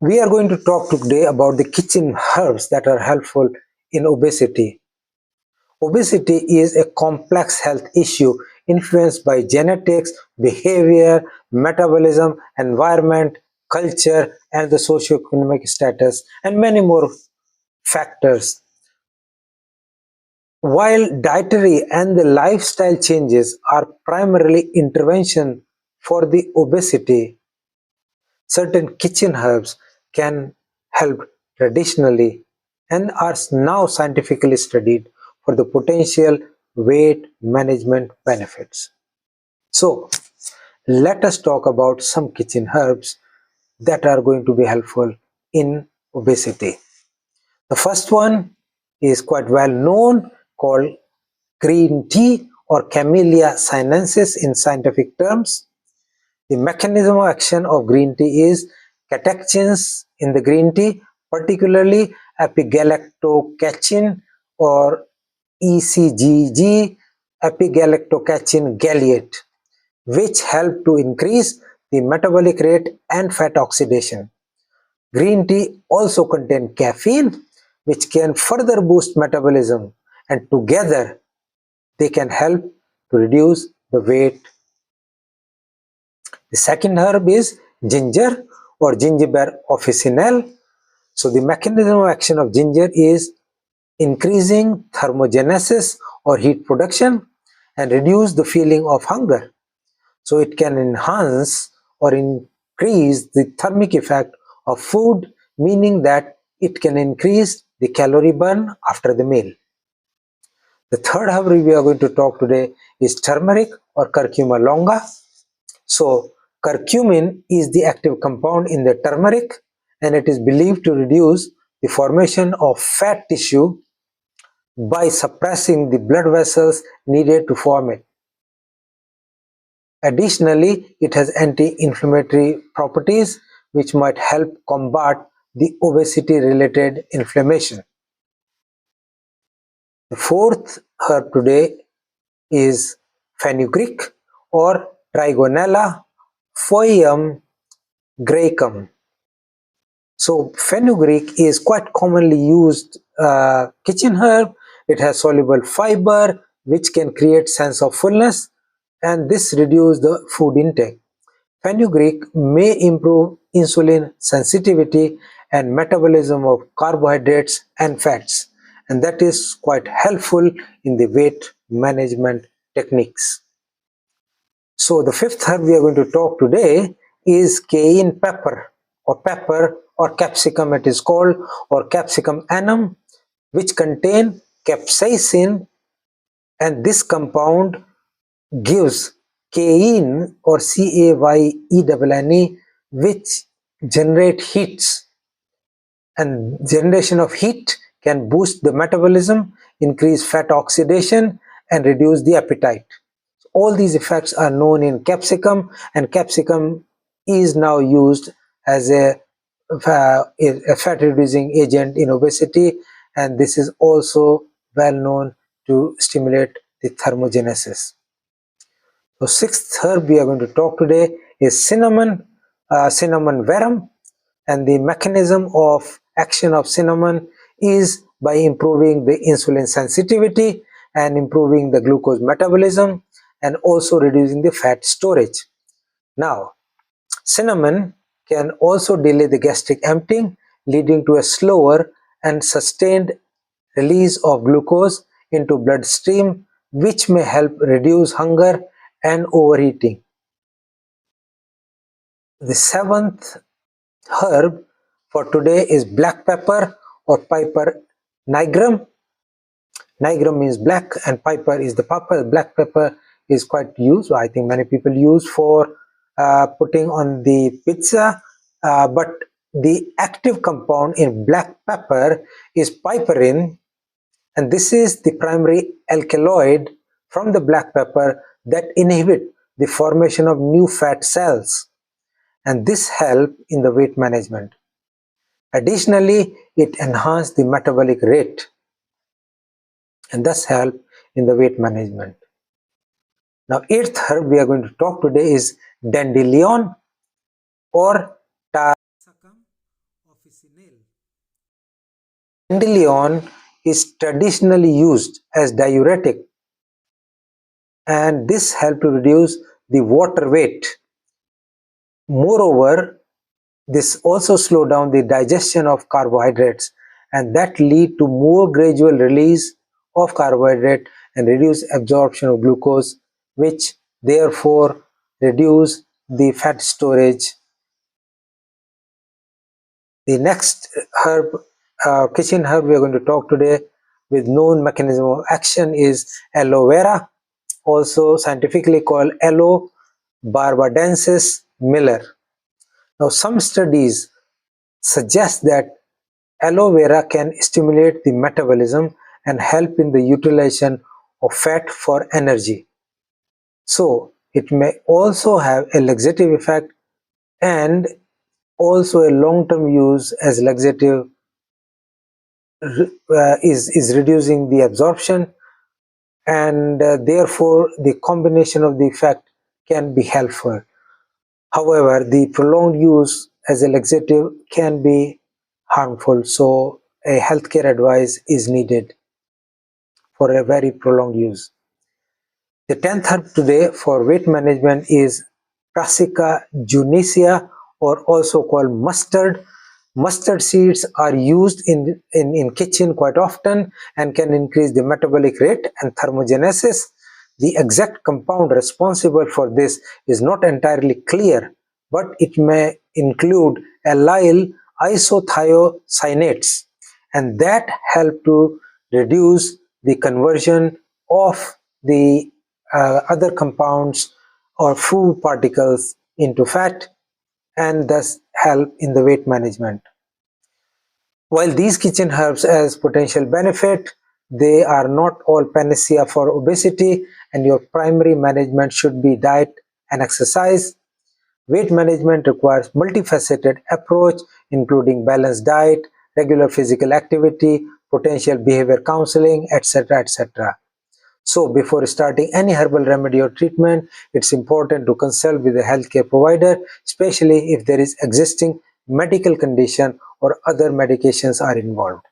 We are going to talk today about the kitchen herbs that are helpful in obesity. Obesity is a complex health issue influenced by genetics, behavior, metabolism, environment, culture, and the socioeconomic status, and many more factors. While dietary and the lifestyle changes are primarily intervention for the obesity, certain kitchen herbs can help traditionally and are now scientifically studied for the potential weight management benefits. So, let us talk about some kitchen herbs that are going to be helpful in obesity. The first one is quite well known, called green tea or Camellia sinensis in scientific terms. The mechanism of action of green tea is catechins in the green tea, particularly epigalactocatechin or ECGG, epigalactocatechin galeate, which help to increase the metabolic rate and fat oxidation. Green tea also contains caffeine, which can further boost metabolism, and together they can help to reduce the weight. The second herb is ginger or Gingiber officinale. So the mechanism of action of ginger is increasing thermogenesis or heat production and reduce the feeling of hunger. So it can enhance or increase the thermic effect of food, meaning that it can increase the calorie burn after the meal. The third herb we are going to talk today is turmeric or curcuma longa. So curcumin is the active compound in the turmeric, and it is believed to reduce the formation of fat tissue by suppressing the blood vessels needed to form it. Additionally, it has anti-inflammatory properties which might help combat the obesity-related inflammation. The fourth herb today is fenugreek or Trigonella phoeum graecum. So fenugreek is quite commonly used kitchen herb. It has soluble fiber which can create sense of fullness, and this reduces the food intake. Fenugreek may improve insulin sensitivity and metabolism of carbohydrates and fats, and that is quite helpful in the weight management techniques. So the fifth herb we are going to talk today is cayenne pepper or capsicum it is called, or capsicum annuum, which contain capsaicin, and this compound gives cayenne or CAYENNE, which generate heats, and generation of heat can boost the metabolism, increase fat oxidation, and reduce the appetite. All these effects are known in capsicum, and capsicum is now used as a fat reducing agent in obesity, and this is also well known to stimulate the thermogenesis. So sixth herb we are going to talk today is cinnamon, cinnamon verum, and the mechanism of action of cinnamon is by improving the insulin sensitivity and improving the glucose metabolism and also reducing the fat storage. Now, cinnamon can also delay the gastric emptying, leading to a slower and sustained release of glucose into bloodstream, which may help reduce hunger and overeating. The seventh herb for today is black pepper or Piper nigrum. Nigrum means black and piper is the pepper. Black pepper is quite used, I think many people use for putting on the pizza, but the active compound in black pepper is piperin, and this is the primary alkaloid from the black pepper that inhibit the formation of new fat cells, and this helps in the weight management. Additionally, it enhances the metabolic rate and thus help in the weight management. Now, eighth herb we are going to talk today is dandelion or tarsacum Dandelion is traditionally used as diuretic, and this helps to reduce the water weight. Moreover, this also slow down the digestion of carbohydrates, and that lead to more gradual release of carbohydrate and reduce absorption of glucose, which therefore reduce the fat storage. The next herb, kitchen herb we are going to talk today with known mechanism of action is aloe vera, also scientifically called Aloe barbadensis Miller. Now, some studies suggest that aloe vera can stimulate the metabolism and help in the utilization of fat for energy. So, it may also have a laxative effect and also a long-term use as laxative is reducing the absorption, and therefore the combination of the effect can be helpful. However, the prolonged use as a laxative can be harmful, so a healthcare advice is needed for a very prolonged use. The 10th herb today for weight management is Brassica junicea, or also called mustard. Mustard seeds are used in kitchen quite often and can increase the metabolic rate and thermogenesis. The exact compound responsible for this is not entirely clear, but it may include allyl isothiocyanates, and that help to reduce the conversion of the other compounds or food particles into fat, and thus help in the weight management. While these kitchen herbs has potential benefit, they are not all panacea for obesity, and your primary management should be diet and exercise. Weight management requires multifaceted approach, including balanced diet, regular physical activity, potential behavior counseling, etc. etc. So before starting any herbal remedy or treatment, it's important to consult with a healthcare provider, especially if there is existing medical condition or other medications are involved.